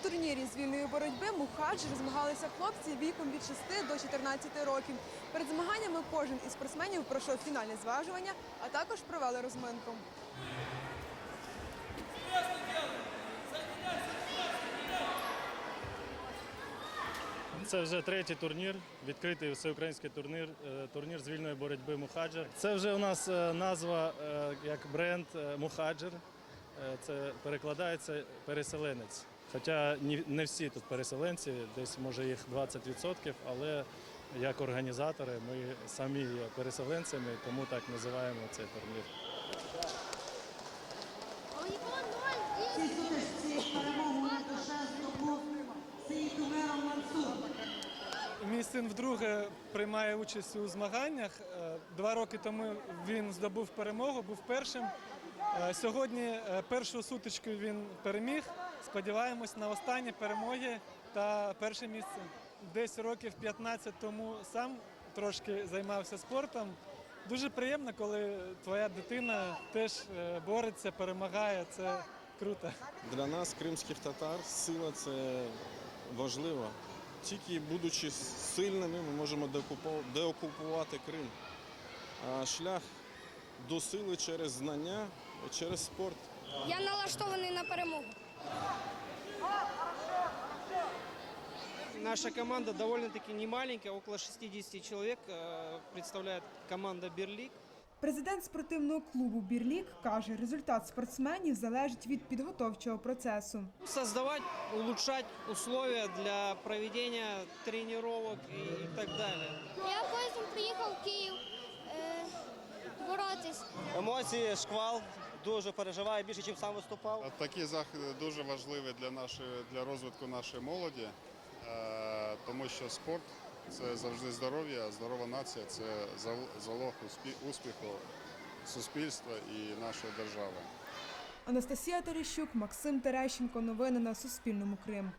турнірі з вільної боротьби «Мухаджир» змагалися хлопці віком від 6 до 14 років. Перед змаганнями кожен із спортсменів пройшов фінальне зважування, а також провели розминку. Це вже третій турнір, відкритий всеукраїнський турнір з вільної боротьби «Мухаджир». Це вже у нас назва як бренд «Мухаджир». Це перекладається «переселенець». Хоча не всі тут переселенці, десь може їх 20%, але як організатори ми самі є переселенцями, тому так називаємо цей турнір. Мій син вдруге приймає участь у змаганнях. 2 роки тому він здобув перемогу, був першим. Сьогодні першу сутичку він переміг. Сподіваємось на останні перемоги та перше місце. Десь років 15 тому сам трошки займався спортом. Дуже приємно, коли твоя дитина теж бореться, перемагає. Це круто. Для нас, кримських татар, сила – це важливо. Тільки будучи сильними, ми можемо деокупувати Крим. А шлях до сили через знання, через спорт. Я налаштований на перемогу. Наша команда довольно-таки немаленькая, около 60 человек представляет команда «Берлик». Президент спортивного клубу «Бірлік» каже, результат спортсменів залежить від підготовчого процесу. Создавать, улучшать условия для проведения тренировок и так далее. Я поїздом приїхав в Київ боротись. Емоції, шквал, дуже переживаю, більше, ніж сам виступав. Такі заходи дуже важливі для розвитку нашої молоді, тому що спорт – це завжди здоров'я, здорова нація – це залог успіху суспільства і нашої держави. Анастасія Терещук, Максим Терещенко. Новини на Суспільному. Крим.